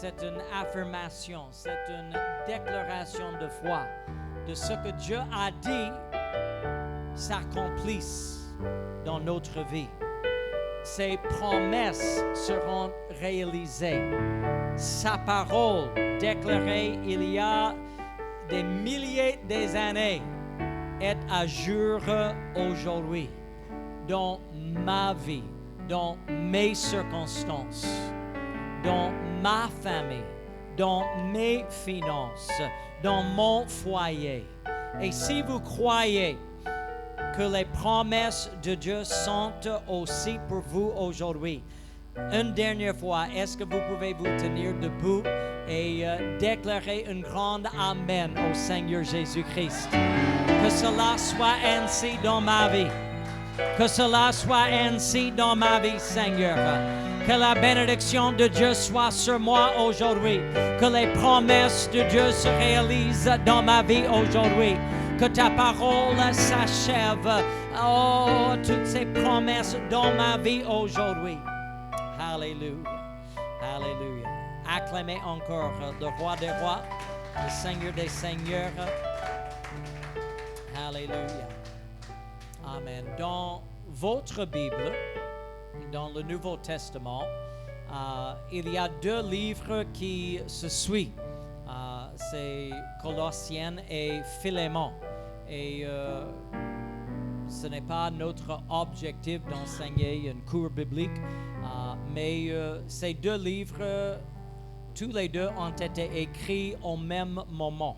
c'est une affirmation, c'est une déclaration de foi de ce que Dieu a dit s'accomplisse dans notre vie. Ses promesses seront réalisées. Sa parole déclarée il y a des milliers d'années est à jour aujourd'hui dans ma vie, dans mes circonstances, dans ma famille, dans mes finances, dans mon foyer. Et si vous croyez que les promesses de Dieu sont aussi pour vous aujourd'hui, une dernière fois, est-ce que vous pouvez vous tenir debout et déclarer un grand Amen au Seigneur Jésus-Christ? Que cela soit ainsi dans ma vie. Que cela soit ainsi dans ma vie, Seigneur. Que la bénédiction de Dieu soit sur moi aujourd'hui. Que les promesses de Dieu se réalisent dans ma vie aujourd'hui. Que ta parole s'achève. Oh, toutes ces promesses dans ma vie aujourd'hui. Alléluia. Alléluia. Acclamez encore le roi des rois, le Seigneur des seigneurs. Alléluia. Amen. Dans votre Bible, dans le Nouveau Testament, il y a deux livres qui se suivent. C'est Colossiens et Philémon. Et ce n'est pas notre objectif d'enseigner une cours biblique, mais ces deux livres, tous les deux ont été écrits au même moment.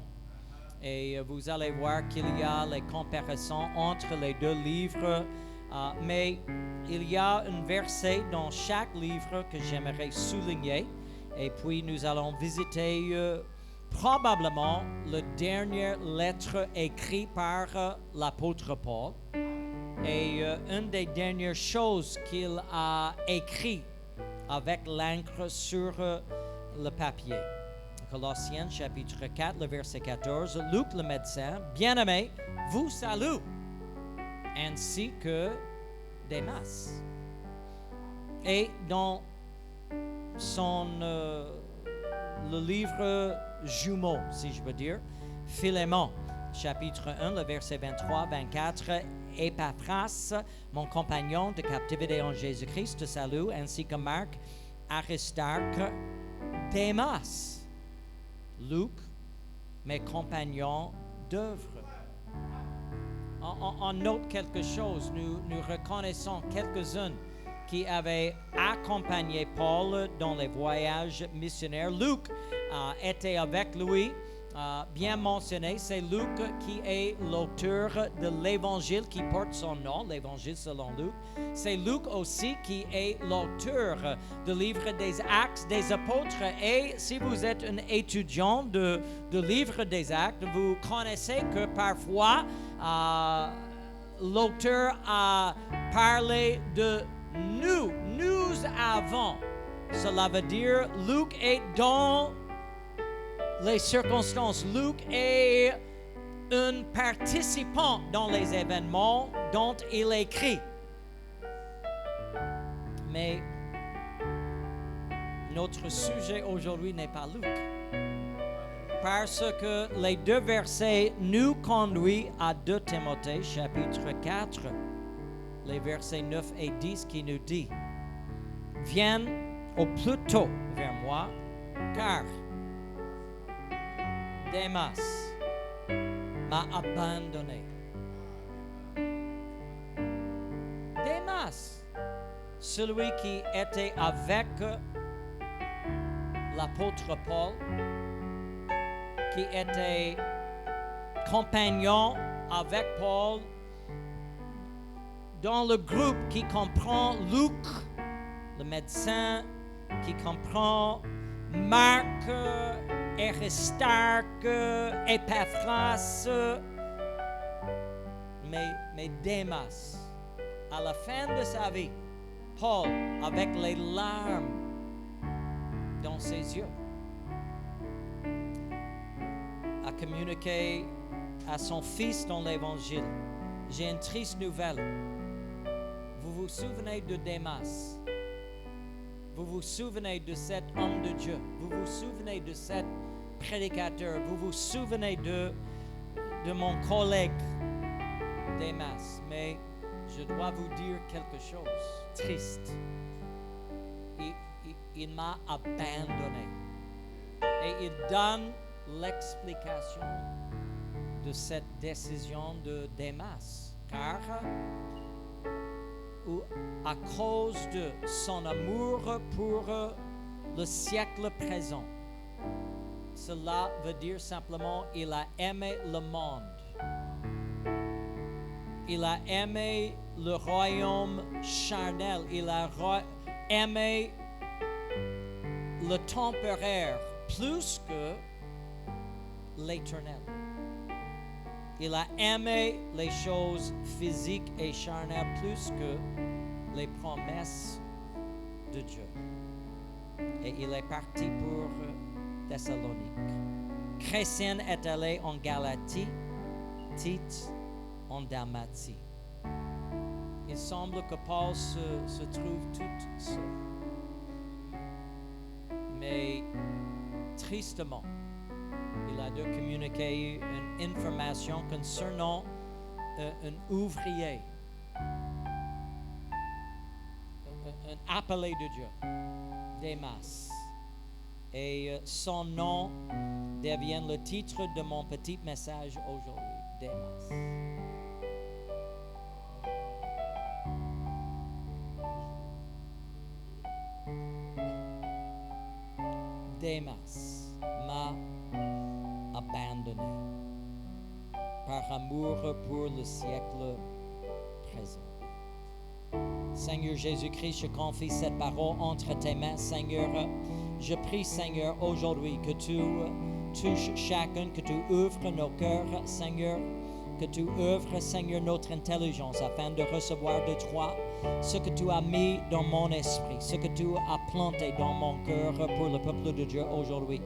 Et vous allez voir qu'il y a les comparaisons entre les deux livres, mais il y a un verset dans chaque livre que j'aimerais souligner. Et puis nous allons visiter probablement la dernière lettre écrite par l'apôtre Paul. Et une des dernières choses qu'il a écrit avec l'encre sur le papier. Colossiens chapitre 4, le verset 14. Luc le médecin, bien-aimé, vous salue, ainsi que Démas. Et dans son le livre jumeau, si je veux dire, Philémon, chapitre 1, le verset 23-24, Épaphras, mon compagnon de captivité en Jésus-Christ, te salue, ainsi que Marc, Aristarque, Démas, Luc, mes compagnons d'œuvre. On note quelque chose, nous reconnaissons quelques-uns qui avaient accompagné Paul dans les voyages missionnaires. Luc était avec lui, bien mentionné. C'est Luc qui est l'auteur de l'évangile qui porte son nom, l'évangile selon Luc. C'est Luc aussi qui est l'auteur du livre des Actes des Apôtres. Et si vous êtes un étudiant de livre des Actes, vous connaissez que parfois l'auteur a parlé de nous avons. Cela veut dire Luc est dans les circonstances. Luc est un participant dans les événements dont il écrit. Mais notre sujet aujourd'hui n'est pas Luc. Parce que les deux versets nous conduisent à 2 Timothée chapitre 4, les versets 9 et 10 qui nous dit: viens au plus tôt vers moi, car Démas m'a abandonné. Démas, celui qui était avec l'apôtre Paul, qui était compagnon avec Paul dans le groupe qui comprend Luc, le médecin, qui comprend Marc, Aristarque, Épaphras, mais Démas, à la fin de sa vie, Paul, avec les larmes dans ses yeux, a communiqué à son fils dans l'évangile: j'ai une triste nouvelle. Vous vous souvenez de Démas? Vous vous souvenez de cet homme de Dieu. Vous vous souvenez de cet prédicateur. Vous vous souvenez de mon collègue Démas. Mais je dois vous dire quelque chose triste. Il m'a abandonné. Et il donne l'explication de cette décision de Démas. Car à cause de son amour pour le siècle présent, cela veut dire simplement il a aimé le monde. Il a aimé le royaume charnel. Il a aimé le temporaire plus que l'éternel. Il a aimé les choses physiques et charnelles plus que les promesses de Dieu. Et il est parti pour Thessalonique. Chrétien est allé en Galatie, Tite en Dalmatie. Il semble que Paul se trouve tout seul. Mais tristement, il a dû communiquer une information concernant un ouvrier, un appelé de Dieu, Démas. Et son nom devient le titre de mon petit message aujourd'hui, Démas. Démas m'a abandonné par amour pour le siècle présent. Seigneur Jésus-Christ, je confie cette parole entre tes mains, Seigneur. Je prie, Seigneur, aujourd'hui que tu touches chacun, que tu ouvres nos cœurs, Seigneur, que tu ouvres, Seigneur, notre intelligence afin de recevoir de toi ce que tu as mis dans mon esprit, ce que tu as planté dans mon cœur pour le peuple de Dieu aujourd'hui.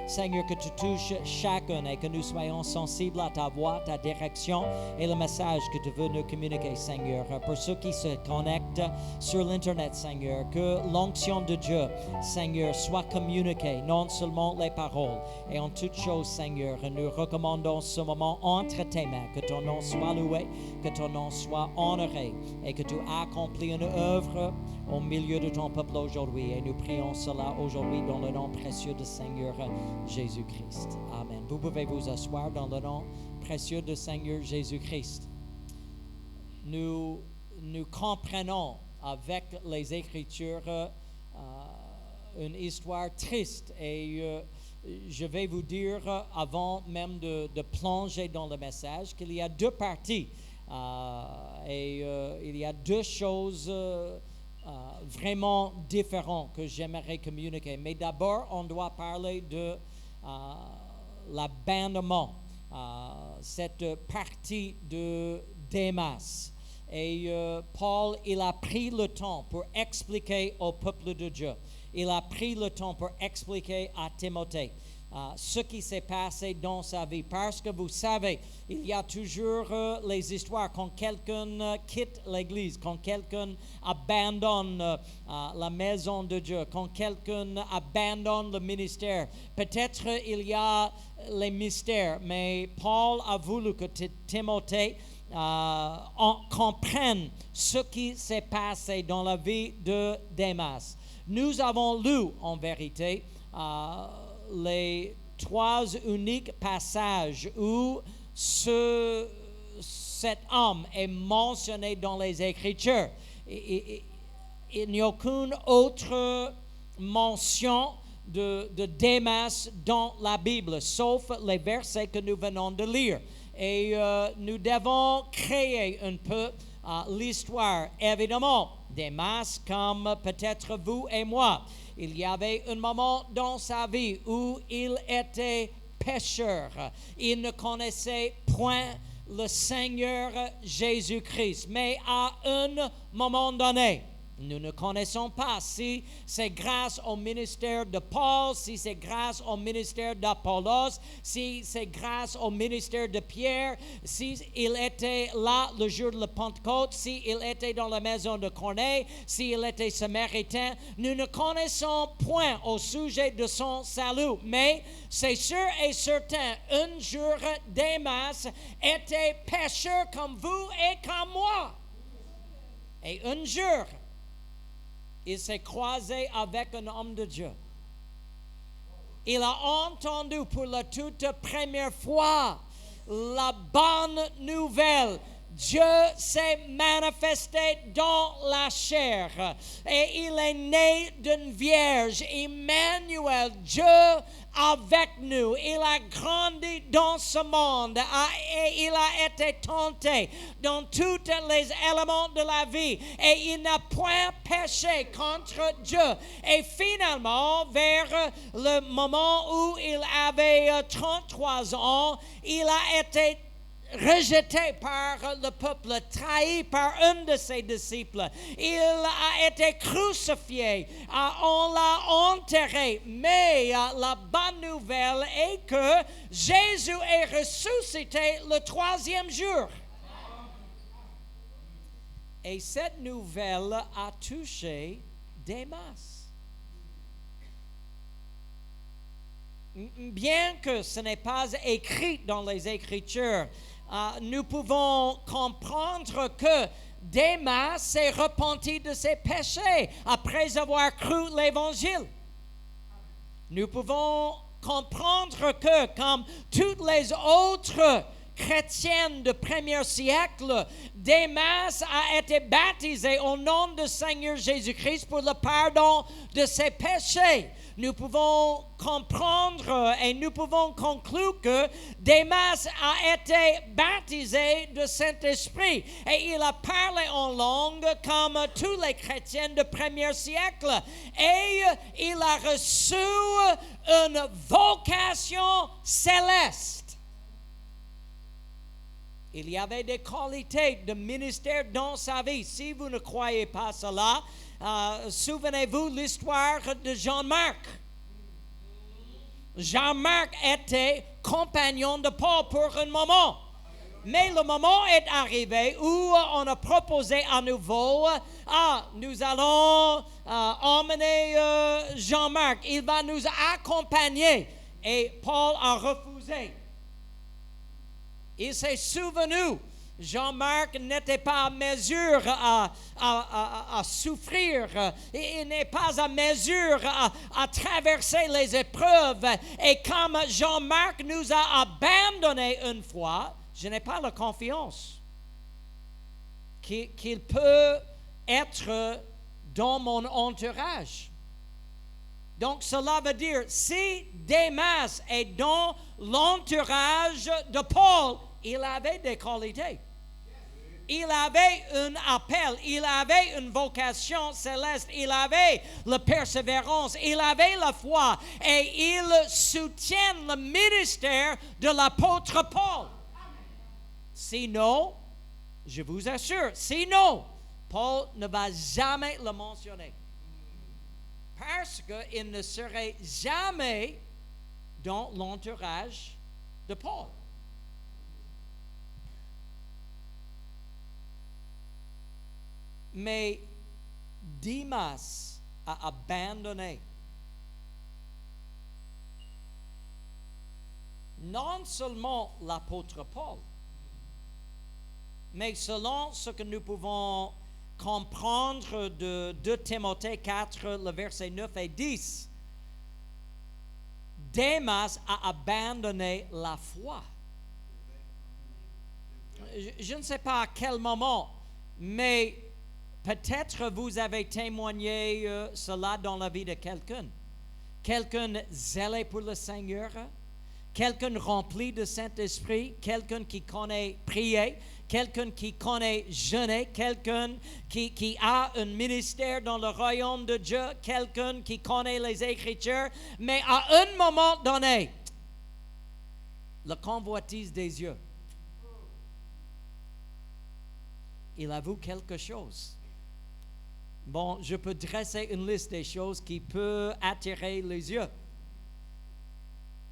Seigneur, que tu touches chacun et que nous soyons sensibles à ta voix, ta direction et le message que tu veux nous communiquer, Seigneur. Pour ceux qui se connectent sur l'Internet, Seigneur, que l'onction de Dieu, Seigneur, soit communiquée, non seulement les paroles. Et en toutes choses, Seigneur, nous recommandons ce moment entre tes mains. Que ton nom soit loué, que ton nom soit honoré et que tu accomplis une œuvre au milieu de ton peuple aujourd'hui. Et nous prions cela aujourd'hui dans le nom précieux du Seigneur Jésus-Christ. Amen. Vous pouvez vous asseoir dans le nom précieux du Seigneur Jésus-Christ. Nous comprenons avec les Écritures une histoire triste et je vais vous dire avant même de plonger dans le message qu'il y a deux parties il y a deux choses vraiment différentes que j'aimerais communiquer. Mais d'abord, on doit parler de l'abandonnement, cette partie de Démas. Et Paul, il a pris le temps pour expliquer au peuple de Dieu. Il a pris le temps pour expliquer à Timothée ce qui s'est passé dans sa vie. Parce que vous savez, il y a toujours les histoires quand quelqu'un quitte l'église, quand quelqu'un abandonne la maison de Dieu, quand quelqu'un abandonne le ministère. Peut-être il y a les mystères, mais Paul a voulu que Timothée comprenne ce qui s'est passé dans la vie de Démas. Nous avons lu en vérité les trois uniques passages où cet homme est mentionné dans les Écritures. Il n'y a aucune autre mention de Démas dans la Bible, sauf les versets que nous venons de lire. Et nous devons créer un peu l'histoire. Évidemment, Démas, comme peut-être vous et moi, il y avait un moment dans sa vie où il était pécheur. Il ne connaissait point le Seigneur Jésus-Christ. Mais à un moment donné, Nous ne connaissons pas si c'est grâce au ministère de Paul, si c'est grâce au ministère d'Apollos, si c'est grâce au ministère de Pierre, si il était là le jour de la Pentecôte, si il était dans la maison de Corneille, s'il était samaritain. Nous ne connaissons point au sujet de son salut, mais c'est sûr et certain, un jour Démas était pécheur comme vous et comme moi. Et un jour, il s'est croisé avec un homme de Dieu. Il a entendu pour la toute première fois la bonne nouvelle. Dieu s'est manifesté dans la chair et il est né d'une vierge. Emmanuel, Dieu avec nous. Il a grandi dans ce monde et il a été tenté dans tous les éléments de la vie et il n'a point péché contre Dieu. Et finalement, vers le moment où il avait 33 ans, il a été rejeté par le peuple, trahi par un de ses disciples. Il a été crucifié, on l'a enterré. Mais la bonne nouvelle est que Jésus est ressuscité le troisième jour. Et cette nouvelle a touché Démas. Bien que ce n'est pas écrit dans les Écritures, nous pouvons comprendre que Démas s'est repenti de ses péchés après avoir cru l'Évangile. Nous pouvons comprendre que, comme toutes les autres chrétiennes du premier siècle, Démas a été baptisé au nom du Seigneur Jésus-Christ pour le pardon de ses péchés. Nous pouvons comprendre et nous pouvons conclure que Démas a été baptisé de Saint-Esprit et il a parlé en langue comme tous les chrétiens du premier siècle et il a reçu une vocation céleste. Il y avait des qualités de ministère dans sa vie. Si vous ne croyez pas cela, souvenez-vous l'histoire de Jean-Marc. Jean-Marc était compagnon de Paul pour un moment. Mais le moment est arrivé où on a proposé à nouveau, nous allons emmener Jean-Marc, il va nous accompagner. Et Paul a refusé. Il s'est souvenu, Jean-Marc n'était pas à mesure à souffrir, il n'est pas à mesure à traverser les épreuves. Et comme Jean-Marc nous a abandonnés une fois, je n'ai pas la confiance qu'il peut être dans mon entourage. Donc cela veut dire, si Démas est dans l'entourage de Paul, il avait des qualités. Il avait un appel, il avait une vocation céleste, il avait la persévérance, il avait la foi et il soutient le ministère de l'apôtre Paul. Sinon, je vous assure, sinon, Paul ne va jamais le mentionner. Parce qu'il ne serait jamais dans l'entourage de Paul. Mais Démas a abandonné non seulement l'apôtre Paul, mais selon ce que nous pouvons comprendre de 2 Timothée 4, le verset 9 et 10, Démas a abandonné la foi. Je ne sais pas à quel moment, mais peut-être vous avez témoigné cela dans la vie de quelqu'un. Quelqu'un zélé pour le Seigneur, quelqu'un rempli de Saint-Esprit, quelqu'un qui connaît prier, quelqu'un qui connaît jeûner, quelqu'un qui a un ministère dans le royaume de Dieu, quelqu'un qui connaît les Écritures, mais à un moment donné, la convoitise des yeux, il avoue quelque chose. Bon, je peux dresser une liste des choses qui peuvent attirer les yeux.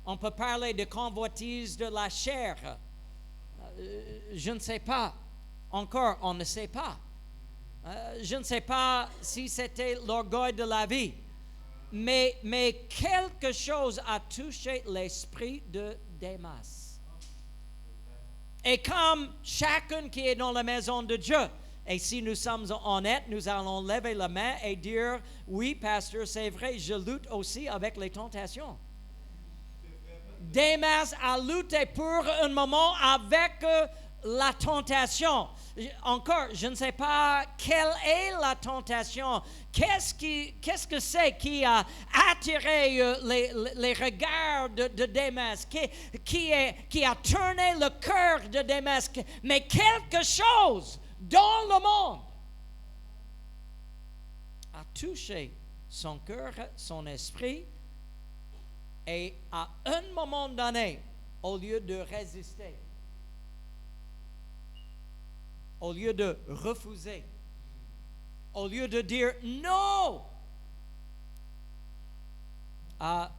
On peut parler de convoitise de la chair. Je ne sais pas. Encore, on ne sait pas. Je ne sais pas si c'était l'orgueil de la vie. Mais quelque chose a touché l'esprit de Démas. Et comme chacun qui est dans la maison de Dieu, et si nous sommes honnêtes, nous allons lever la main et dire, oui, pasteur, c'est vrai, je lutte aussi avec les tentations. Démas a lutté pour un moment avec la tentation. Encore, je ne sais pas quelle est la tentation. Qu'est-ce que c'est qui a attiré les regards de Démas, qui a tourné le cœur de Démas, mais quelque chose dans le monde a touché son cœur, son esprit, et à un moment donné, au lieu de résister, au lieu de refuser, au lieu de dire non,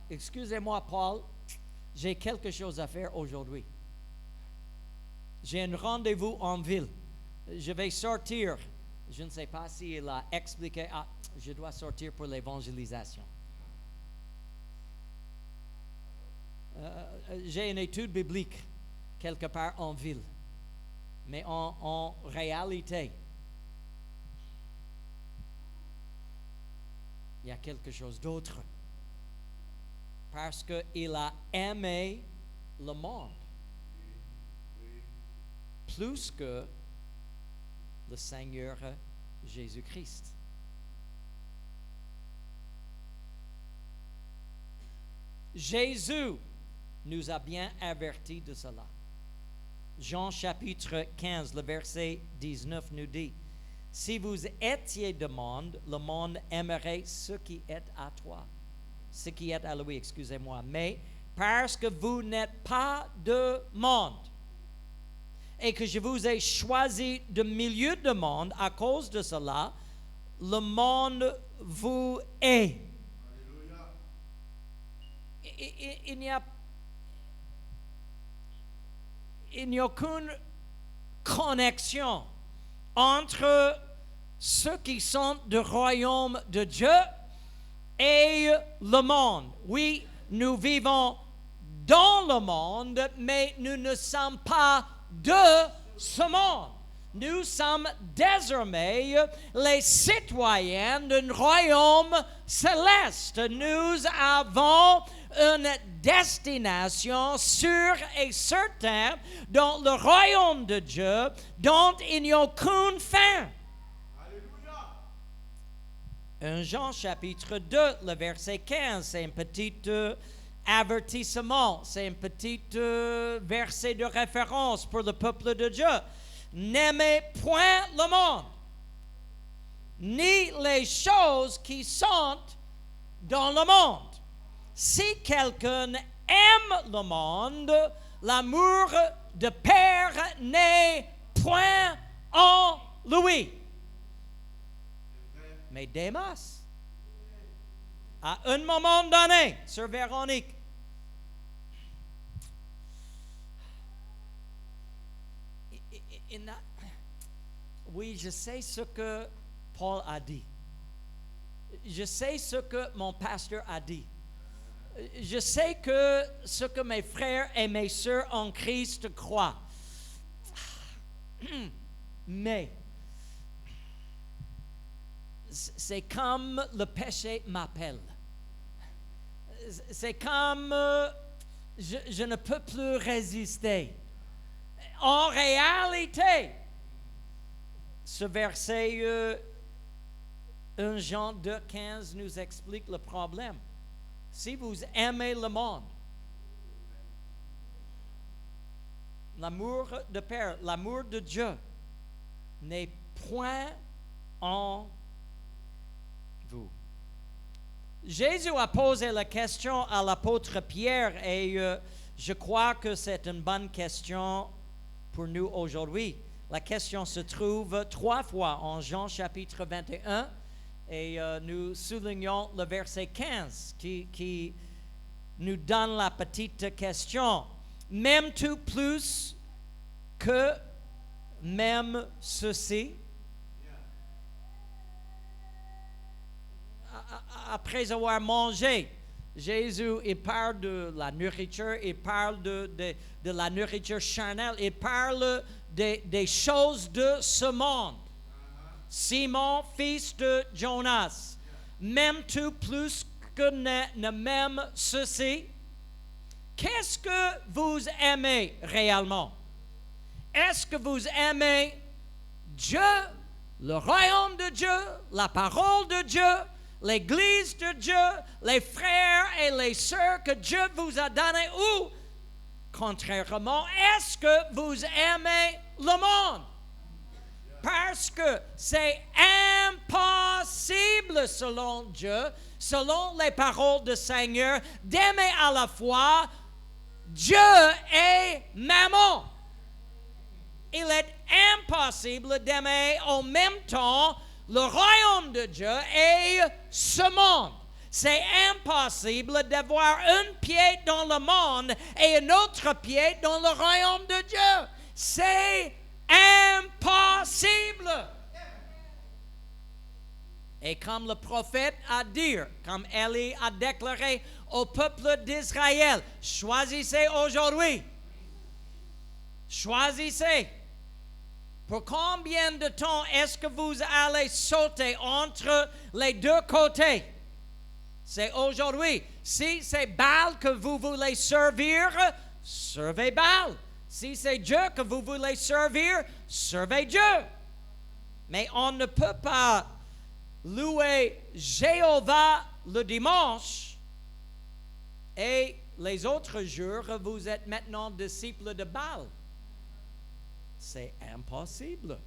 excusez-moi Paul, j'ai quelque chose à faire aujourd'hui. J'ai un rendez-vous en ville. Je vais sortir. Je ne sais pas s'il a expliqué, je dois sortir pour l'évangélisation. J'ai une étude biblique quelque part en ville. Mais en réalité, il y a quelque chose d'autre. Parce qu'il a aimé le monde plus que le Seigneur Jésus-Christ. Jésus nous a bien avertis de cela. Jean chapitre 15, le verset 19 nous dit, « Si vous étiez de monde, le monde aimerait ce qui est à toi. » Ce qui est à lui, excusez-moi. Mais parce que vous n'êtes pas de monde et que je vous ai choisi de milieu de monde, à cause de cela, le monde vous hait. Il n'y a aucune connexion entre ceux qui sont du royaume de Dieu et le monde. Oui, nous vivons dans le monde, mais nous ne sommes pas de ce monde. Nous sommes désormais les citoyens d'un royaume céleste. Nous avons une destination sûre et certaine dans le royaume de Dieu, dont il n'y a aucune fin. Alléluia. 1 Jean chapitre 2, le verset 15, c'est un petit avertissement, c'est un petit verset de référence pour le peuple de Dieu. N'aimez point le monde, ni les choses qui sont dans le monde. Si quelqu'un aime le monde, l'amour de Père n'est point en lui. Mais Démas, à un moment donné, Sœur Véronique, oui, je sais ce que Paul a dit. Je sais ce que mon pasteur a dit. Je sais que ce que mes frères et mes sœurs en Christ croient. Mais c'est comme le péché m'appelle. C'est comme je ne peux plus résister. En réalité, ce verset 1 Jean 2,15 nous explique le problème. Si vous aimez le monde, l'amour de Père, l'amour de Dieu n'est point en vous. Jésus a posé la question à l'apôtre Pierre et je crois que c'est une bonne question pour nous aujourd'hui. La question se trouve 3 fois en Jean chapitre 21 Et nous soulignons le verset 15 qui nous donne la petite question. M'aimes-tu plus que même ceci? Après avoir mangé, Jésus, il parle de la nourriture, il parle de la nourriture charnelle, il parle des choses de ce monde. Simon, fils de Jonas, m'aimes-tu plus que ne m'aime ceci? Qu'est-ce que vous aimez réellement? Est-ce que vous aimez Dieu, le royaume de Dieu, la parole de Dieu, l'Église de Dieu, les frères et les sœurs que Dieu vous a donnés, ou, contrairement, est-ce que vous aimez le monde? Parce que c'est impossible selon Dieu, selon les paroles du Seigneur, d'aimer à la fois Dieu et Mammon. Il est impossible d'aimer en même temps le royaume de Dieu et ce monde. C'est impossible d'avoir un pied dans le monde et un autre pied dans le royaume de Dieu. C'est impossible. Et comme le prophète a dit, comme Élie a déclaré au peuple d'Israël, choisissez aujourd'hui. Choisissez. Pour combien de temps est-ce que vous allez sauter entre les deux côtés? C'est aujourd'hui. Si c'est Baal que vous voulez servir, servez Baal. Si c'est Dieu que vous voulez servir, servez Dieu. Mais on ne peut pas louer Jéhovah le dimanche et les autres jours, vous êtes maintenant disciples de Baal. C'est impossible.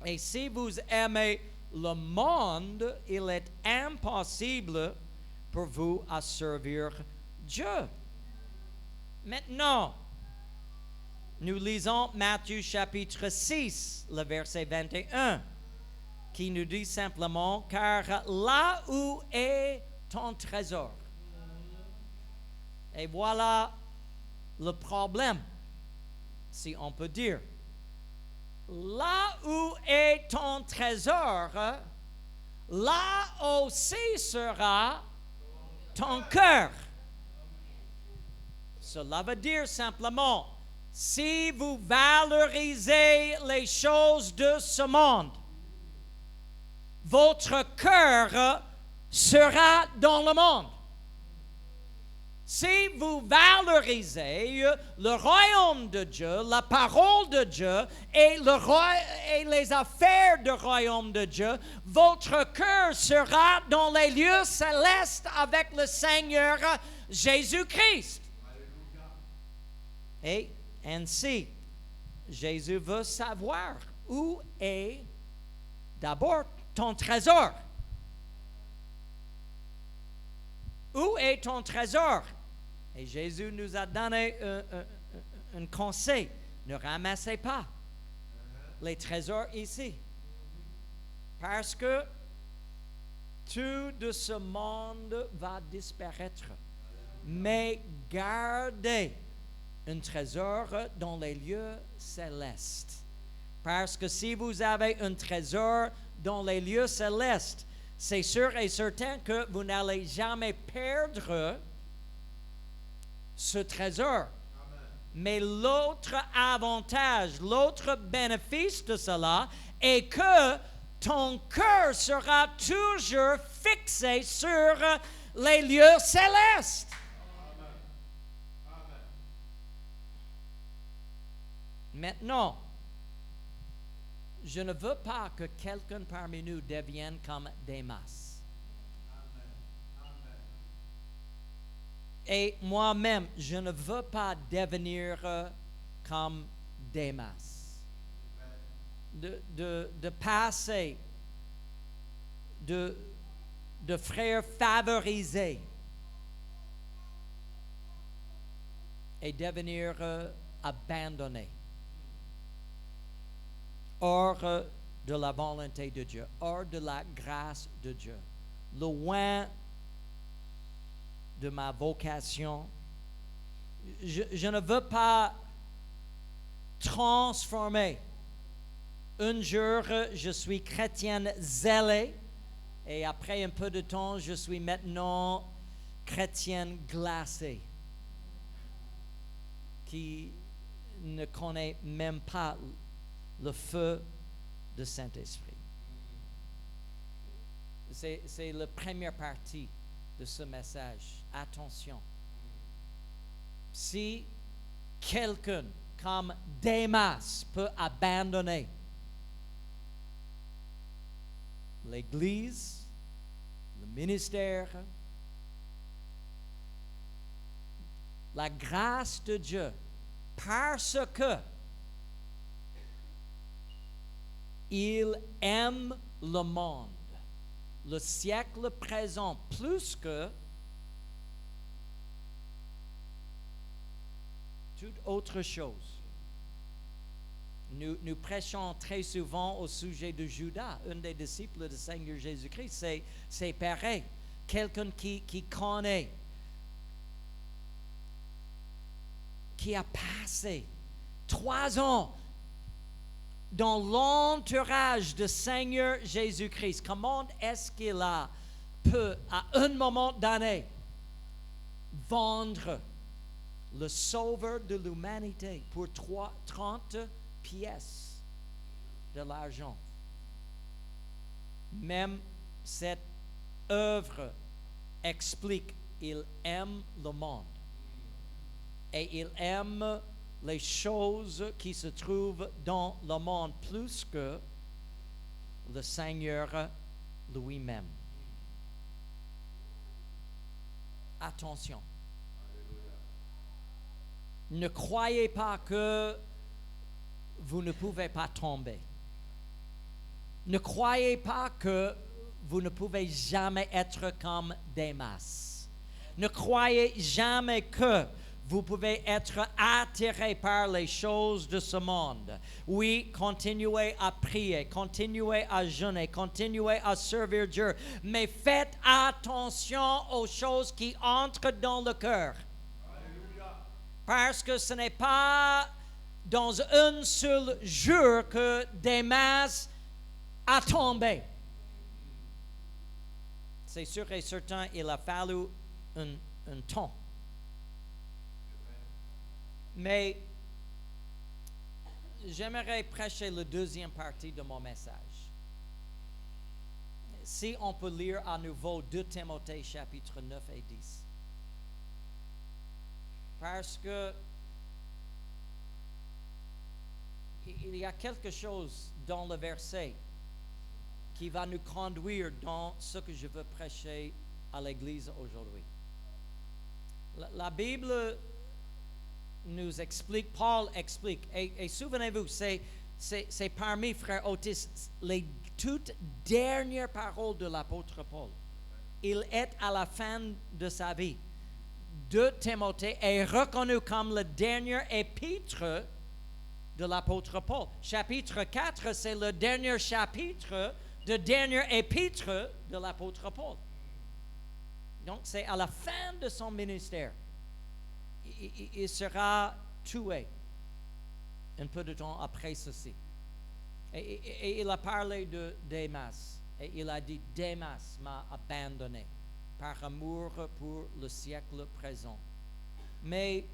Et si vous aimez le monde, il est impossible pour vous à servir Dieu. Maintenant, nous lisons Matthieu chapitre 6, le verset 21, qui nous dit simplement, car là où est ton trésor. Et voilà le problème, si on peut dire. Là où est ton trésor, là aussi sera ton cœur. Cela veut dire simplement, si vous valorisez les choses de ce monde, votre cœur sera dans le monde. Si vous valorisez le royaume de Dieu, la parole de Dieu et les affaires du royaume de Dieu, votre cœur sera dans les lieux célestes avec le Seigneur Jésus-Christ. Et ainsi, Jésus veut savoir où est d'abord ton trésor. Où est ton trésor? Et Jésus nous a donné un conseil. Ne ramassez pas les trésors ici. Parce que tout de ce monde va disparaître. Mais gardez un trésor dans les lieux célestes. Parce que si vous avez un trésor dans les lieux célestes, c'est sûr et certain que vous n'allez jamais perdre ce trésor. Amen. Mais l'autre avantage, l'autre bénéfice de cela est que ton cœur sera toujours fixé sur les lieux célestes. Amen. Amen. Maintenant, je ne veux pas que quelqu'un parmi nous devienne comme Démas. Et moi-même, je ne veux pas devenir comme Démas. De passer de frères favorisés et devenir abandonné. Or, de la volonté de Dieu, hors de la grâce de Dieu, loin de ma vocation. Je ne veux pas transformer. Un jour, je suis chrétienne zélée et après un peu de temps, je suis maintenant chrétienne glacée qui ne connaît même pas le feu du Saint-Esprit. C'est la première partie de ce message. Attention. Si quelqu'un comme Démas peut abandonner l'Église, le ministère, la grâce de Dieu, parce que il aime le monde, le siècle présent, plus que toute autre chose. Nous prêchons très souvent au sujet de Judas, un des disciples du Seigneur Jésus-Christ. C'est pareil. Quelqu'un qui connaît, qui a passé 3 ans dans l'entourage du Seigneur Jésus-Christ. Comment est-ce qu'il peut, à un moment donné, vendre le sauveur de l'humanité pour 30 pièces de l'argent? Même cette œuvre explique qu'il aime le monde et il aime les choses qui se trouvent dans le monde plus que le Seigneur lui-même. Attention. Ne croyez pas que vous ne pouvez pas tomber. Ne croyez pas que vous ne pouvez jamais être comme Démas. Ne croyez jamais que vous pouvez être attiré par les choses de ce monde. Oui, continuez à prier, continuez à jeûner, continuez à servir Dieu, mais faites attention aux choses qui entrent dans le cœur. Parce que ce n'est pas dans un seul jour que Démas a tombé. C'est sûr et certain, il a fallu un temps. Mais j'aimerais prêcher la deuxième partie de mon message. Si on peut lire à nouveau 2 Timothée chapitre 9 et 10. Parce que il y a quelque chose dans le verset qui va nous conduire dans ce que je veux prêcher à l'Église aujourd'hui. La Bible nous explique, Paul explique, et souvenez-vous, c'est parmi frères Otis les toutes dernières paroles de l'apôtre Paul. Il est à la fin de sa vie. 2 Timothée est reconnu comme le dernier épître de l'apôtre Paul. Chapitre 4, c'est le dernier chapitre de dernier épître de l'apôtre Paul. Donc, c'est à la fin de son ministère. Il sera tué un peu de temps après ceci. Et il a parlé de Démas. Et il a dit, Démas m'a abandonné par amour pour le siècle présent. Mais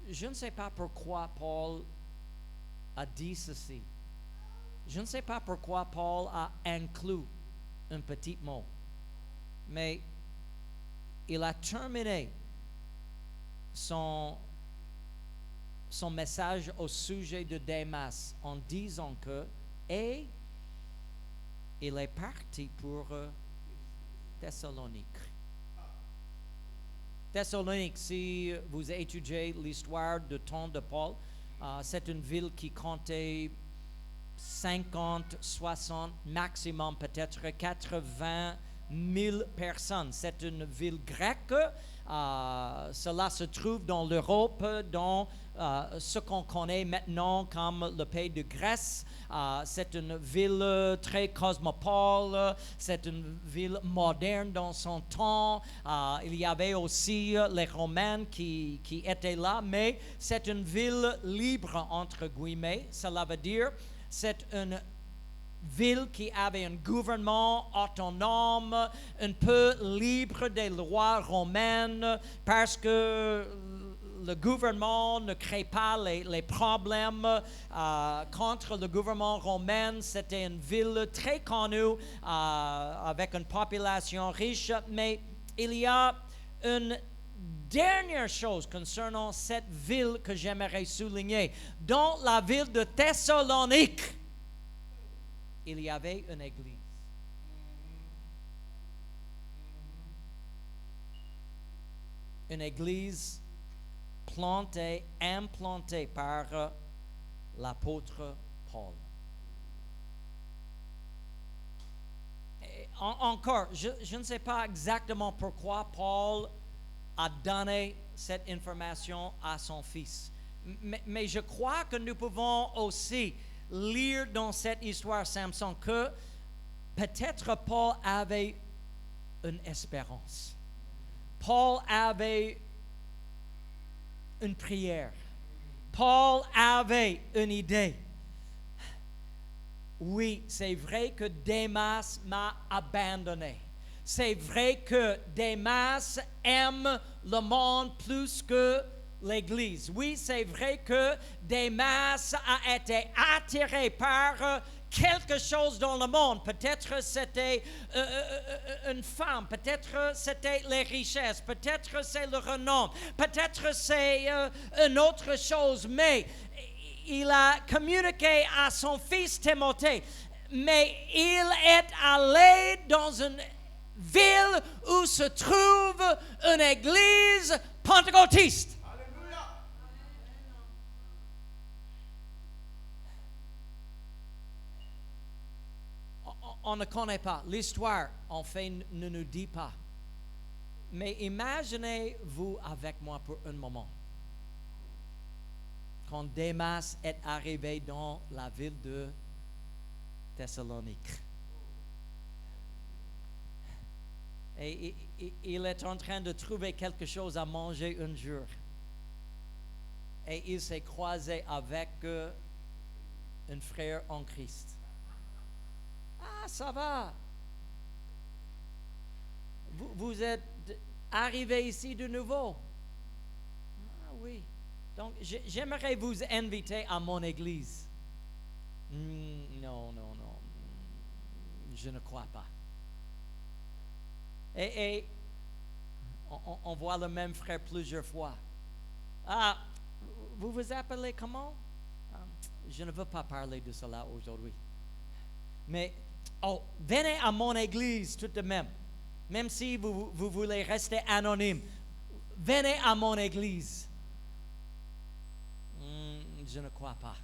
je ne sais pas pourquoi Paul a dit ceci. Je ne sais pas pourquoi Paul a inclus un petit mot. Mais il a terminé son message au sujet de Démas en disant que et il est parti pour Thessalonique. Thessalonique, si vous étudiez l'histoire du temps de Paul, c'est une ville qui comptait 50, 60, maximum peut-être 80 000 personnes. C'est une ville grecque. Cela se trouve dans l'Europe, dans ce qu'on connaît maintenant comme le pays de Grèce. C'est une ville très cosmopolite, c'est une ville moderne dans son temps. Il y avait aussi les Romains qui étaient là, mais c'est une ville libre, entre guillemets. Cela veut dire c'est une ville qui avait un gouvernement autonome, un peu libre des lois romaines, parce que le gouvernement ne crée pas les problèmes contre le gouvernement romain. C'était une ville très connue avec une population riche, mais il y a une dernière chose concernant cette ville que j'aimerais souligner. Dans la ville de Thessalonique, il y avait une église. Une église implantée par l'apôtre Paul. Et encore, je ne sais pas exactement pourquoi Paul a donné cette information à son fils. Mais je crois que nous pouvons aussi lire dans cette histoire Samson que peut-être Paul avait une espérance. Paul avait une prière. Paul avait une idée. Oui, c'est vrai que Démas m'a abandonné. C'est vrai que Démas aime le monde plus que l'Église. Oui, c'est vrai que Démas a été attiré par quelque chose dans le monde. Peut-être c'était une femme, peut-être c'était les richesses, peut-être c'est le renom, peut-être c'est une autre chose, mais il a communiqué à son fils Timothée, mais il est allé dans une ville où se trouve une église pentecôtiste. On ne connaît pas. L'histoire, en fait, ne nous dit pas. Mais imaginez-vous avec moi pour un moment. Quand Démas est arrivé dans la ville de Thessalonique. Et il est en train de trouver quelque chose à manger un jour. Et il s'est croisé avec un frère en Christ. Ah, ça va. Vous êtes arrivé ici de nouveau. Ah oui. Donc, j'aimerais vous inviter à mon église. Non. Je ne crois pas. Et on voit le même frère plusieurs fois. Ah, vous vous appelez comment? Je ne veux pas parler de cela aujourd'hui. Mais, venez à mon église tout de même. Même si vous voulez rester anonyme. Venez à mon église. Je ne crois pas.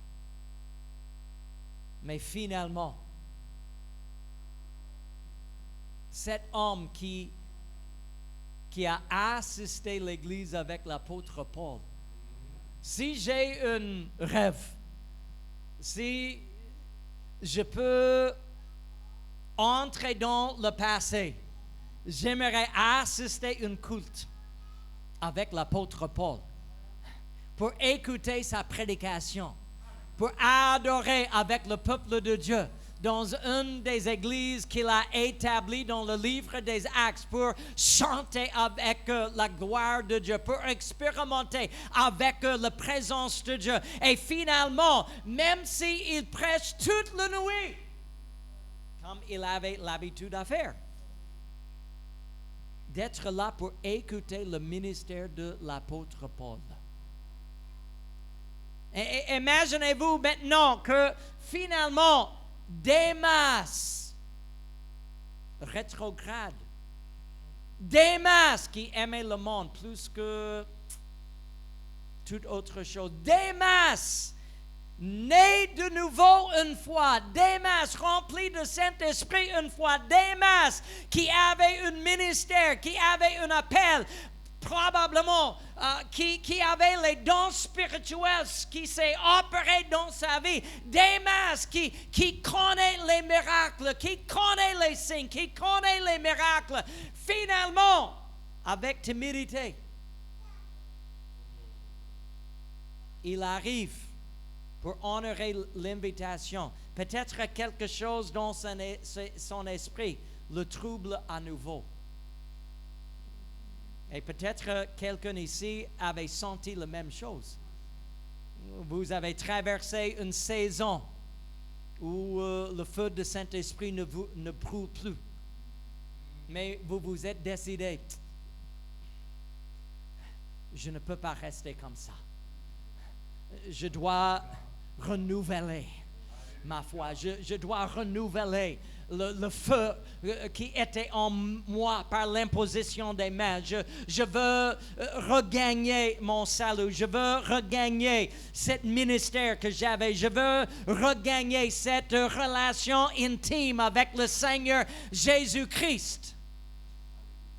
Mais finalement, cet homme qui a assisté l'église avec l'apôtre Paul, si j'ai un rêve, si je peux entrer dans le passé, j'aimerais assister à un culte avec l'apôtre Paul pour écouter sa prédication, pour adorer avec le peuple de Dieu dans une des églises qu'il a établies dans le livre des Actes, pour chanter avec la gloire de Dieu, pour expérimenter avec la présence de Dieu. Et finalement, même s'il prêche toute la nuit, comme il avait l'habitude à faire, d'être là pour écouter le ministère de l'apôtre Paul. Et imaginez-vous maintenant que finalement, Démas, rétrograde, Démas qui aimait le monde plus que toute autre chose, Démas né de nouveau une fois. Démas, rempli de Saint-Esprit une fois. Démas, qui avait un ministère, qui avait un appel, probablement, qui avait les dons spirituels, qui s'est opéré dans sa vie. Démas, qui connaît les miracles, qui connaît les signes, qui connaît les miracles. Finalement, avec timidité, il arrive pour honorer l'invitation. Peut-être quelque chose dans son esprit le trouble à nouveau. Et peut-être quelqu'un ici avait senti la même chose. Vous avez traversé une saison où le feu du Saint-Esprit ne brûle plus. Mais vous vous êtes décidé, je ne peux pas rester comme ça. Je dois renouveler ma foi. Je dois renouveler le feu qui était en moi par l'imposition des mains. Je veux regagner mon salut. Je veux regagner ce ministère que j'avais. Je veux regagner cette relation intime avec le Seigneur Jésus-Christ.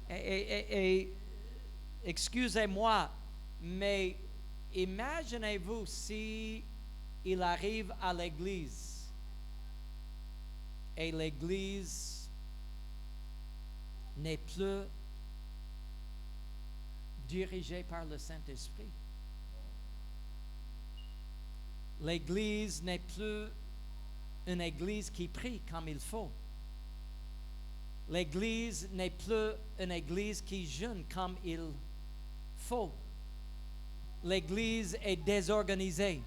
Et excusez-moi, mais imaginez-vous si il arrive à l'église et l'église n'est plus dirigée par le Saint-Esprit. L'église n'est plus une église qui prie comme il faut. L'église n'est plus une église qui jeûne comme il faut. L'église est désorganisée.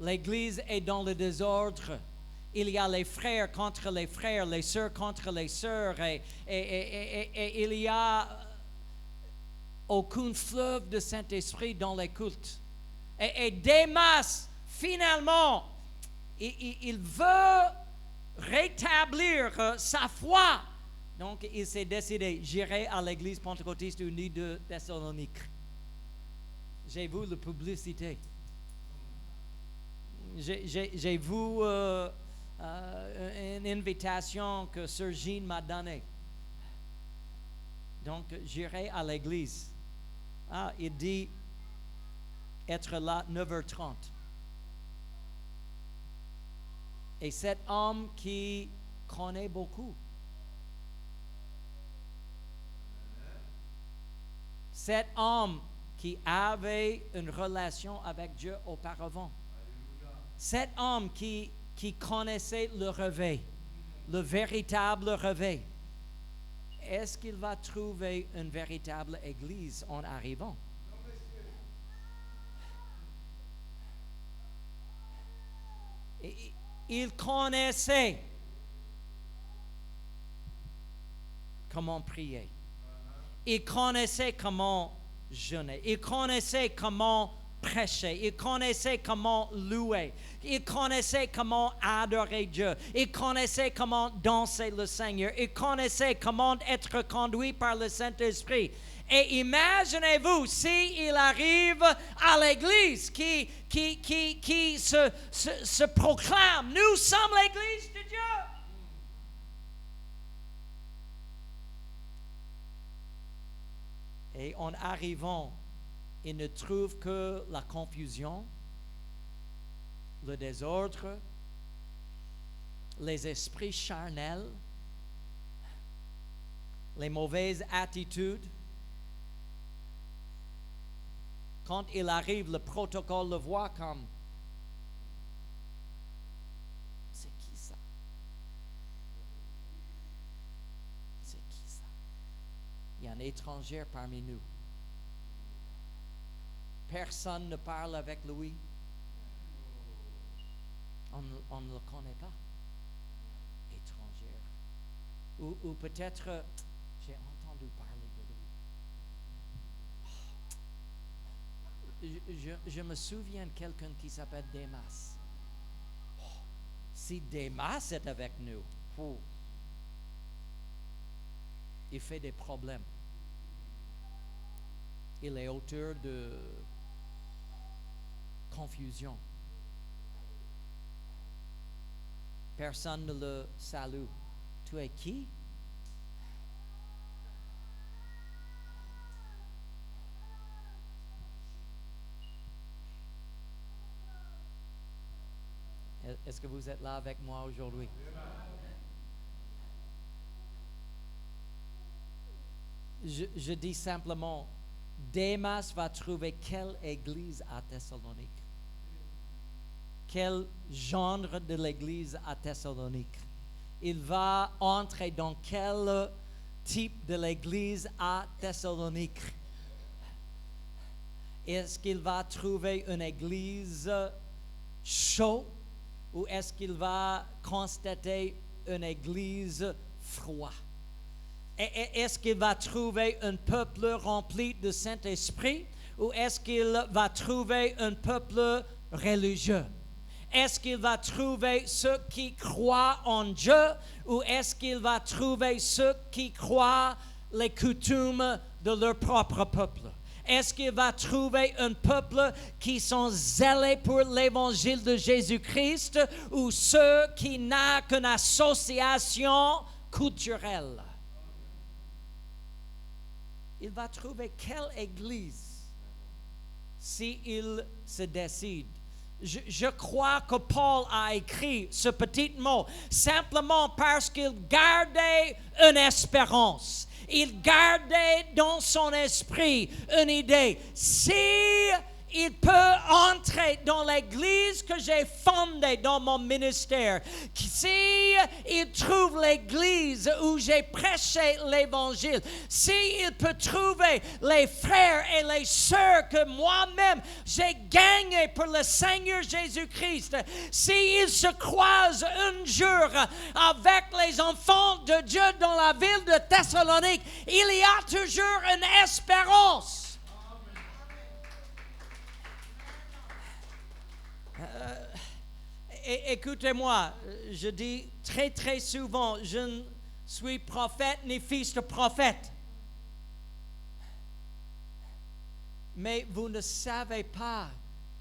L'église est dans le désordre. Il y a les frères contre les frères, les sœurs contre les sœurs, et il y a aucun fleuve de Saint-Esprit dans les cultes. Et Démas, finalement, il veut rétablir sa foi. Donc, il s'est décidé, j'irai à l'église pentecôtiste unie de Thessalonique. J'ai vu la publicité. J'ai vu une invitation que Sir Jean m'a donnée. Donc, j'irai à l'église. Il dit être là 9h30. Et cet homme qui connaît beaucoup, cet homme qui avait une relation avec Dieu auparavant, cet homme qui connaissait le réveil, le véritable réveil, est-ce qu'il va trouver une véritable église en arrivant? Et il connaissait comment prier. Il connaissait comment jeûner. Il connaissait comment prêcher. Il connaissait comment louer. Il connaissait comment adorer Dieu. Il connaissait comment danser le Seigneur. Il connaissait comment être conduit par le Saint-Esprit. Et imaginez-vous s'il arrive à l'église qui se proclame, nous sommes l'église de Dieu. Et en arrivant, il ne trouve que la confusion, le désordre, les esprits charnels, les mauvaises attitudes. Quand il arrive, le protocole le voit comme c'est qui ça? C'est qui ça? Il y a un étranger parmi nous. Personne ne parle avec lui. On ne le connaît pas. Étranger. Ou peut-être j'ai entendu parler de lui. Je me souviens de quelqu'un qui s'appelle Démas. Si Démas est avec nous, il fait des problèmes. Il est auteur de confusion. Personne ne le salue. Tu es qui? Est-ce que vous êtes là avec moi aujourd'hui? Je dis simplement, Démas va trouver quelle église à Thessalonique? Quel genre de l'église à Thessalonique? Il va entrer dans quel type de l'église à Thessalonique? Est-ce qu'il va trouver une église chaude ou est-ce qu'il va constater une église froide? Est-ce qu'il va trouver un peuple rempli de Saint-Esprit ou est-ce qu'il va trouver un peuple religieux? Est-ce qu'il va trouver ceux qui croient en Dieu ou est-ce qu'il va trouver ceux qui croient les coutumes de leur propre peuple? Est-ce qu'il va trouver un peuple qui sont zélés pour l'évangile de Jésus-Christ ou ceux qui n'ont qu'une association culturelle? Il va trouver quelle église s'il se décide. Je crois que Paul a écrit ce petit mot simplement parce qu'il gardait une espérance. Il gardait dans son esprit une idée. Si il peut entrer dans l'église que j'ai fondée dans mon ministère, si il trouve l'église où j'ai prêché l'évangile, si il peut trouver les frères et les sœurs que moi-même j'ai gagnés pour le Seigneur Jésus-Christ, si il se croise un jour avec les enfants de Dieu dans la ville de Thessalonique, il y a toujours une espérance. Écoutez-moi, je dis très très souvent, je ne suis prophète ni fils de prophète. Mais vous ne savez pas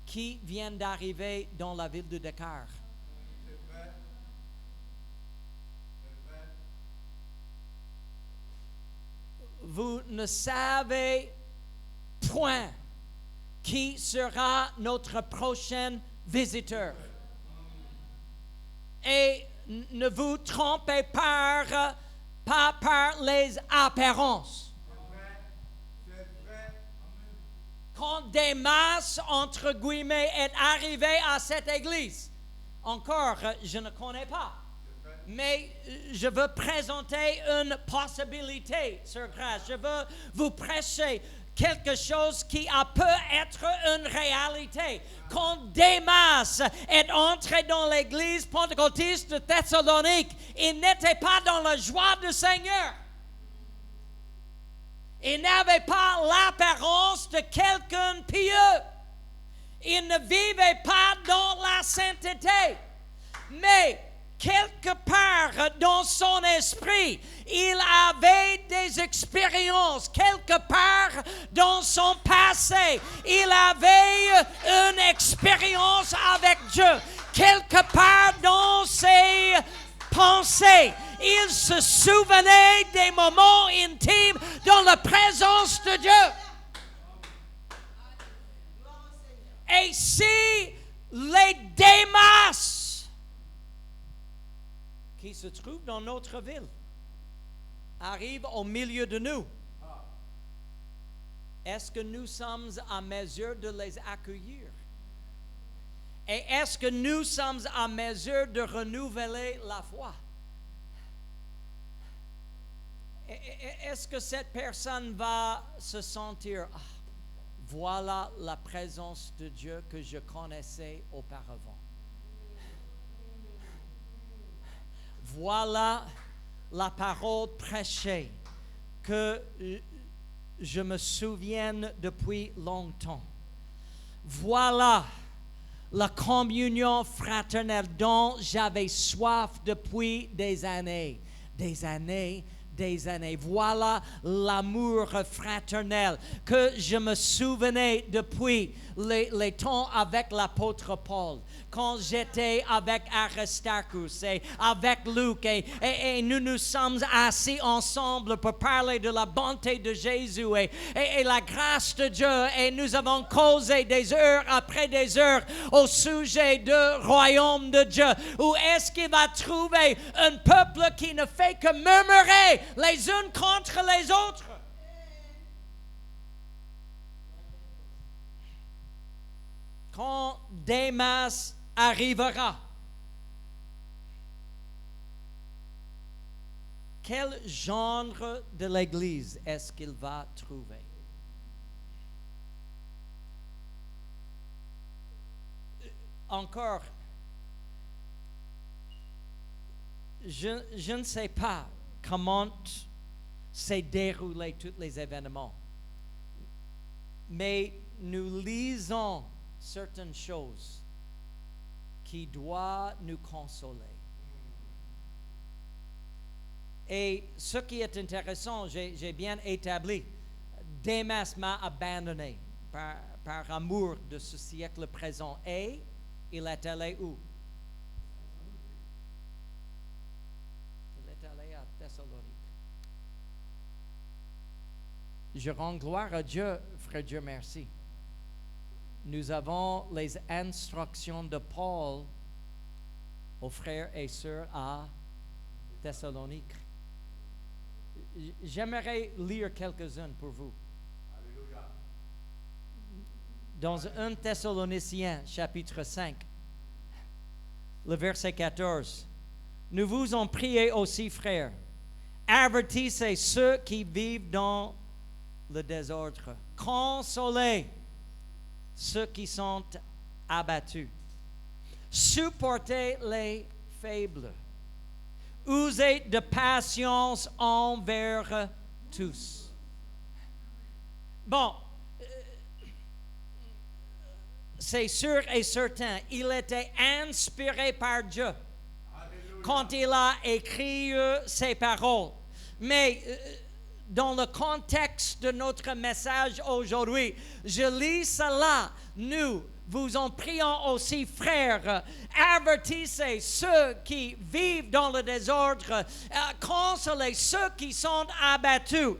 qui vient d'arriver dans la ville de Dakar. Vous ne savez point qui sera notre prochain visiteur. Et ne vous trompez pas par les apparences. Quand Démas, entre guillemets, est arrivé à cette église, encore, je ne connais pas. Mais je veux présenter une possibilité sur grâce. Je veux vous prêcher quelque chose qui peut être une réalité. Quand Démas est entré dans l'église pentecôtiste de Thessalonique, il n'était pas dans la joie du Seigneur. Il n'avait pas l'apparence de quelqu'un pieux. Il ne vivait pas dans la sainteté. Mais quelque part dans son esprit, il avait des expériences. Quelque part dans son passé, il avait une expérience avec Dieu. Quelque part dans ses pensées, il se souvenait des moments intimes dans la présence de Dieu. Et si les Démas qui se trouvent dans notre ville arrivent au milieu de nous, est-ce que nous sommes en mesure de les accueillir? Et est-ce que nous sommes en mesure de renouveler la foi? Est-ce que cette personne va se sentir, voilà la présence de Dieu que je connaissais auparavant. Voilà la parole prêchée que je me souviens depuis longtemps. Voilà la communion fraternelle dont j'avais soif depuis des années des années. Voilà l'amour fraternel que je me souvenais depuis les temps avec l'apôtre Paul. Quand j'étais avec Aristarchus et avec Luc et nous sommes assis ensemble pour parler de la bonté de Jésus et la grâce de Dieu, et nous avons causé des heures après des heures au sujet du royaume de Dieu. Où est-ce qu'il va trouver un peuple qui ne fait que murmurer les uns contre les autres? Quand Démas arrivera, quel genre de l'Église est-ce qu'il va trouver? Encore, je ne sais pas comment s'est déroulé tous les événements, mais nous lisons certaines choses qui doivent nous consoler. Et ce qui est intéressant, j'ai bien établi, Démas m'a abandonné par amour de ce siècle présent. Et il est allé où? Il est allé à Thessalonique. Je rends gloire à Dieu, frère Dieu merci. Nous avons les instructions de Paul aux frères et sœurs à Thessalonique. J'aimerais lire quelques-unes pour vous. Alléluia. Dans 1 Thessaloniciens, chapitre 5, le verset 14. Nous vous en prions aussi, frères, avertissez ceux qui vivent dans le désordre. Consolez ceux qui sont abattus. Supportez les faibles. Usez de patience envers tous. Bon, c'est sûr et certain, il était inspiré par Dieu. Alléluia. Quand il a écrit ces paroles. Mais dans le contexte de notre message aujourd'hui, je lis cela. Nous vous en prions aussi, frères, avertissez ceux qui vivent dans le désordre, consolez ceux qui sont abattus,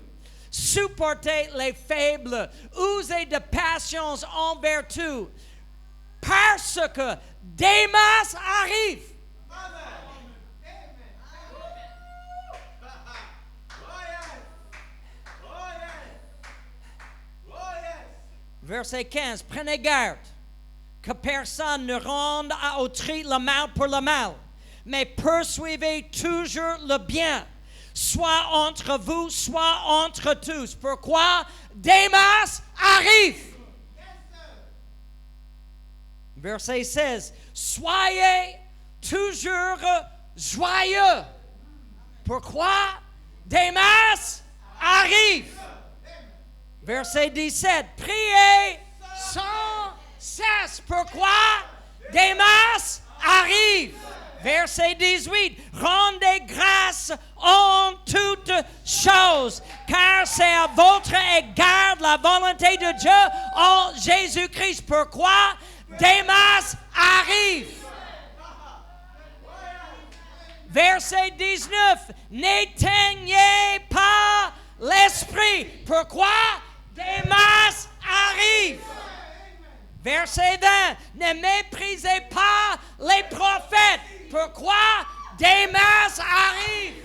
supportez les faibles, usez de patience envers tous, parce que Démas arrive. Verset 15, prenez garde que personne ne rende à autrui le mal pour le mal, mais poursuivez toujours le bien, soit entre vous, soit entre tous. Pourquoi? Démas arrive. Verset 16, soyez toujours joyeux. Pourquoi? Démas arrive. Verset 17, priez sans cesse. Pourquoi? Démas arrive. Verset 18, rendez grâce en toutes choses, car c'est à votre égard la volonté de Dieu en Jésus-Christ. Pourquoi? Démas arrive. Verset 19, n'éteignez pas l'esprit. Pourquoi? Démas arrive. Verset 20, ne méprisez pas les prophètes. Pourquoi? Démas arrive.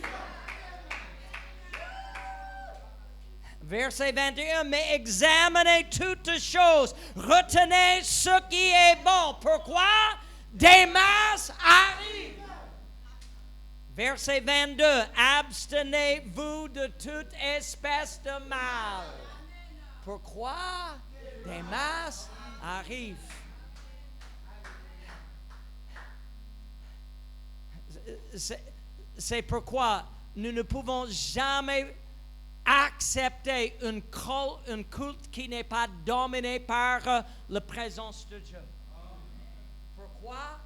Verset 21, mais examinez toutes choses, retenez ce qui est bon. Pourquoi? Démas arrive. Verset 22, abstenez-vous de toute espèce de mal. Pourquoi? Démas arrive. C'est pourquoi nous ne pouvons jamais accepter un culte qui n'est pas dominé par la présence de Dieu. Pourquoi?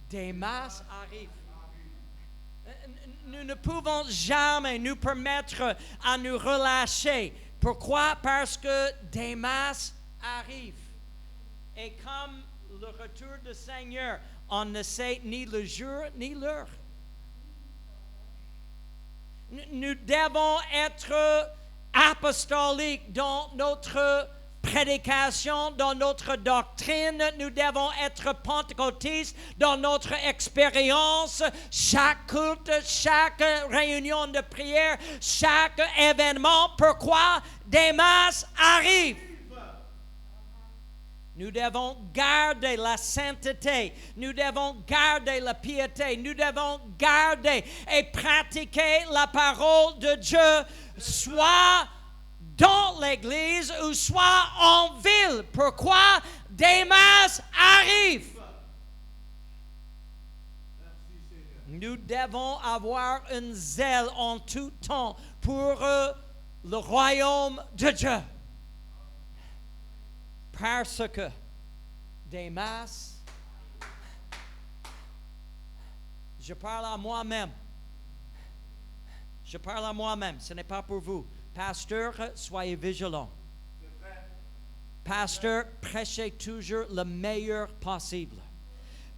Démas arrive. Nous ne pouvons jamais nous permettre à nous relâcher. Pourquoi? Parce que Démas arrive. Et comme le retour du Seigneur, on ne sait ni le jour ni l'heure. Nous devons être apostoliques dans notre prédication, dans notre doctrine. Nous devons être pentecôtistes dans notre expérience. Chaque culte, chaque réunion de prière, chaque événement. Pourquoi? Démas arrive. Nous devons garder la sainteté. Nous devons garder la piété. Nous devons garder et pratiquer la parole de Dieu, soit dans l'Église ou soit en ville. Pourquoi? Démas arrive. Nous devons avoir un zèle en tout temps pour le royaume de Dieu. Parce que Démas, je parle à moi-même. Je parle à moi-même, ce n'est pas pour vous. Pasteur, soyez vigilants. Pasteur, prêchez toujours le meilleur possible.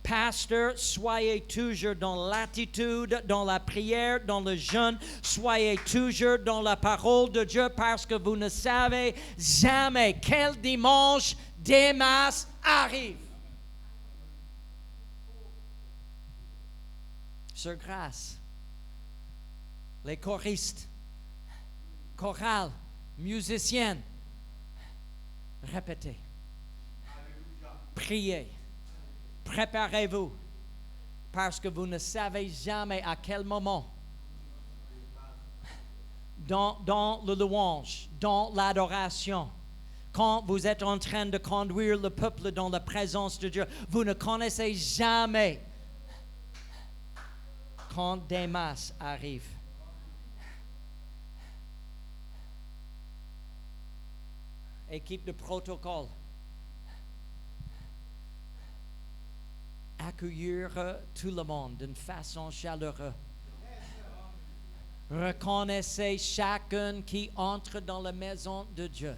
Pasteur, soyez toujours dans l'attitude, dans la prière, dans le jeûne. Soyez toujours dans la parole de Dieu parce que vous ne savez jamais quel dimanche Démas arrive. Sur grâce, les choristes, chorales, musiciennes, répétez, priez. Préparez-vous, parce que vous ne savez jamais à quel moment, dans le louange, dans l'adoration, quand vous êtes en train de conduire le peuple dans la présence de Dieu, vous ne connaissez jamais quand Démas arrive. Équipe de protocole. Accueillir tout le monde d'une façon chaleureuse. Reconnaissez chacun qui entre dans la maison de Dieu.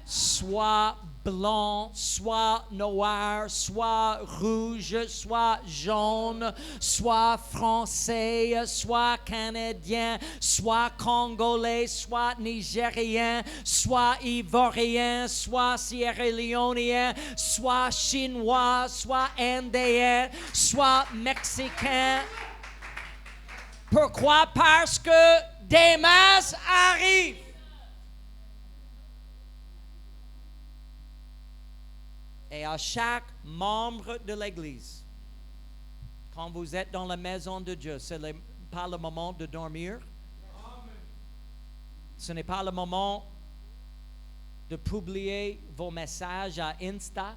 Soit blanc, soit noir, soit rouge, soit jaune, soit français, soit canadien, soit congolais, soit nigérien, soit ivoirien, soit sierra-léonien, soit chinois, soit indien, soit mexicain. Pourquoi? Parce que Démas arrive. Et à chaque membre de l'Église, quand vous êtes dans la maison de Dieu, ce n'est pas le moment de dormir. Ce n'est pas le moment de publier vos messages à Insta.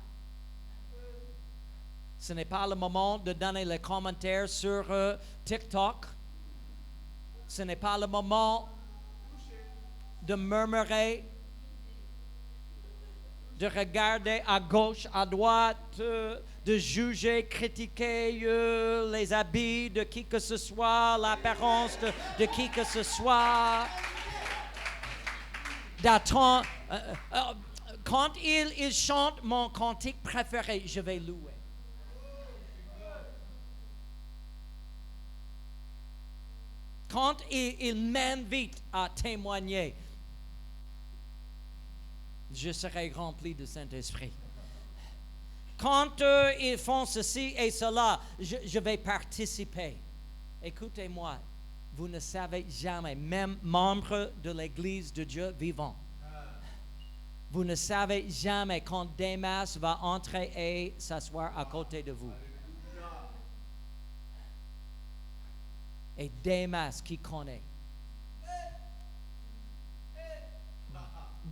Ce n'est pas le moment de donner les commentaires sur TikTok. Ce n'est pas le moment de murmurer, de regarder à gauche, à droite, de juger, critiquer les habits de qui que ce soit, l'apparence de qui que ce soit. D'attendre. Quand il chante mon cantique préféré, je vais louer. Quand il m'invite à témoigner, je serai rempli de Saint-Esprit. Quand ils font ceci et cela, je vais participer. Écoutez-moi, vous ne savez jamais, même membre de l'Église de Dieu vivant, vous ne savez jamais quand Démas va entrer et s'asseoir à côté de vous. Et Démas qui connaît.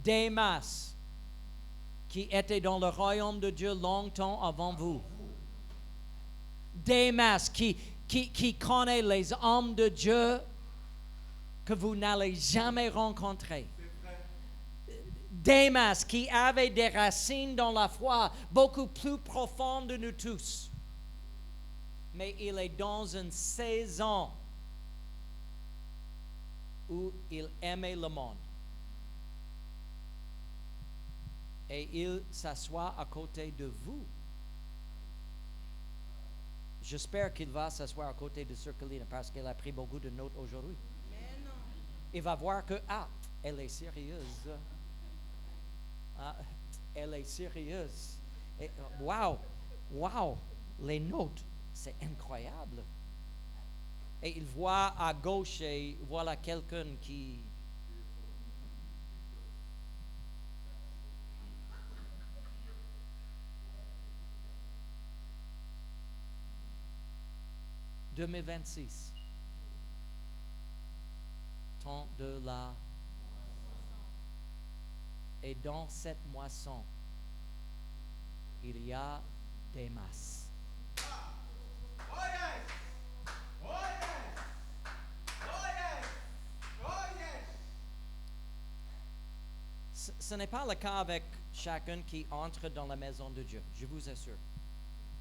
Démas qui était dans le royaume de Dieu longtemps avant vous. Démas qui connaît les hommes de Dieu que vous n'allez jamais rencontrer. Démas qui avait des racines dans la foi beaucoup plus profondes de nous tous. mais il est dans une saison où il aimait le monde. Et il s'assoit à côté de vous. J'espère qu'il va s'asseoir à côté de Circulina parce qu'elle a pris beaucoup de notes aujourd'hui. Il va voir que, elle est sérieuse. Elle est sérieuse. Et, wow, les notes, c'est incroyable. Et il voit à gauche et voilà quelqu'un qui... « 2026, temps de la... Et dans cette moisson, il y a des masses. Ce n'est pas le cas avec chacun qui entre dans la maison de Dieu, je vous assure.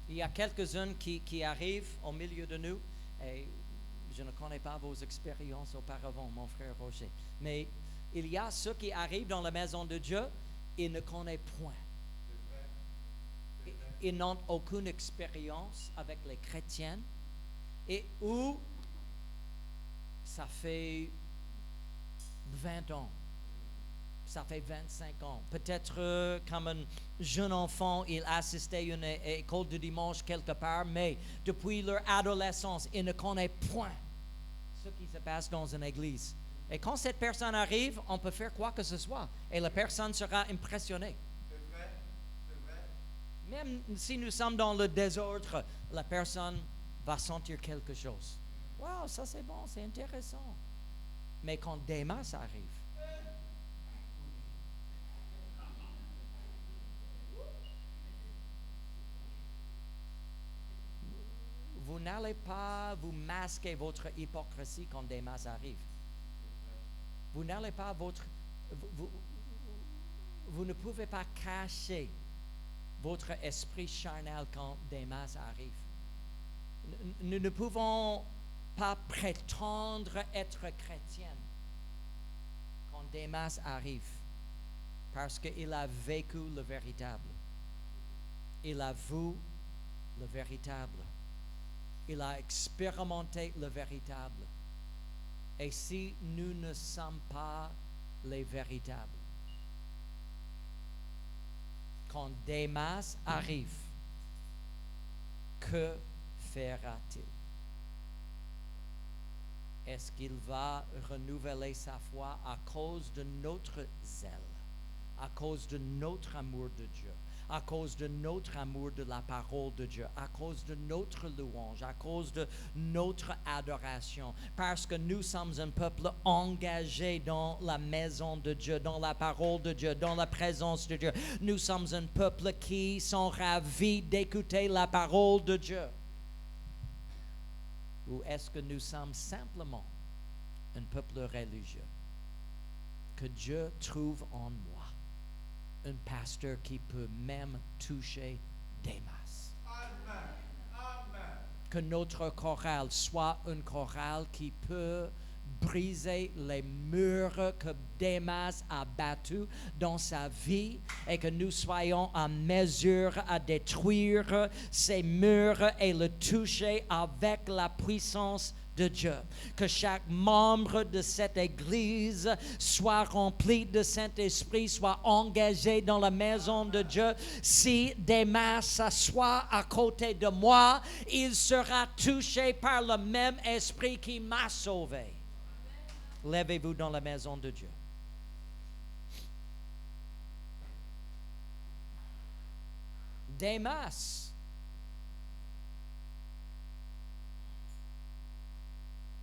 Il y a quelques-uns qui arrivent au milieu de nous, et je ne connais pas vos expériences auparavant, mon frère Roger, mais il y a ceux qui arrivent dans la maison de Dieu, ils ne connaissent point. Ils n'ont aucune expérience avec les chrétiens, et où ça fait 20 ans. Ça fait 25 ans. Peut-être comme un jeune enfant, il assistait à une école de dimanche quelque part, mais depuis leur adolescence, il ne connaît point ce qui se passe dans une église. Et quand cette personne arrive, on peut faire quoi que ce soit, et la personne sera impressionnée. C'est vrai. Même si nous sommes dans le désordre, la personne va sentir quelque chose. Wow, ça c'est bon, c'est intéressant. Mais quand Démas arrive, vous n'allez pas vous masquer votre hypocrisie quand Démas arrive. Vous n'allez pas vous ne pouvez pas cacher votre esprit charnel quand Démas arrive. Nous ne pouvons pas prétendre être chrétiens quand Démas arrive, parce qu'il a vécu le véritable. Il a vu le véritable. Il a expérimenté le véritable. Et si nous ne sommes pas les véritables, quand Démas arrive, que fera-t-il? Est-ce qu'il va renouveler sa foi à cause de notre zèle, à cause de notre amour de Dieu, à cause de notre amour de la parole de Dieu, à cause de notre louange, à cause de notre adoration, parce que nous sommes un peuple engagé dans la maison de Dieu, dans la parole de Dieu, dans la présence de Dieu. Nous sommes un peuple qui sont ravis d'écouter la parole de Dieu. Ou est-ce que nous sommes simplement un peuple religieux? Que Dieu trouve en moi un pasteur qui peut même toucher Démas. Amen. Amen. Que notre chorale soit une chorale qui peut briser les murs que Démas a battus dans sa vie, et que nous soyons en mesure à détruire ces murs et le toucher avec la puissance de Dieu. Que chaque membre de cette église soit rempli de Saint-Esprit, soit engagé dans la maison de Dieu. Si Démas s'assoit à côté de moi, il sera touché par le même esprit qui m'a sauvé. Lèvez-vous dans la maison de Dieu. Démas.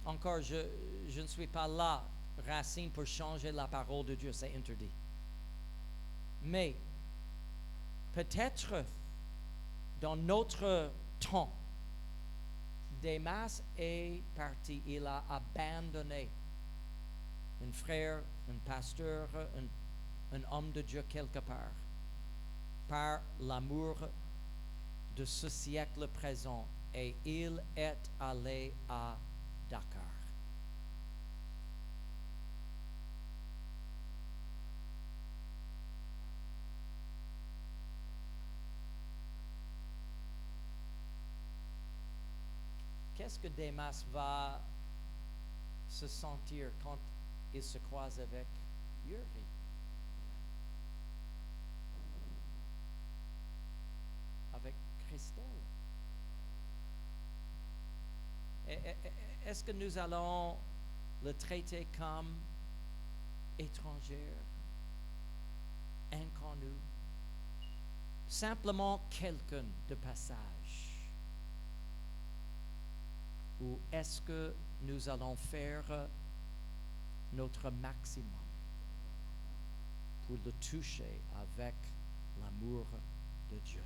Encore, je ne suis pas là, Racine, pour changer la parole de Dieu, c'est interdit. Mais peut-être dans notre temps, Démas est parti, il a abandonné un frère, un pasteur, un homme de Dieu quelque part, par l'amour de ce siècle présent et il est allé à Dakar. Qu'est-ce que Démas va se sentir quand il se croise avec Yuri? Avec Christelle? Est-ce que nous allons le traiter comme étranger, inconnu, simplement quelqu'un de passage? Ou est-ce que nous allons faire notre maximum pour le toucher avec l'amour de Dieu?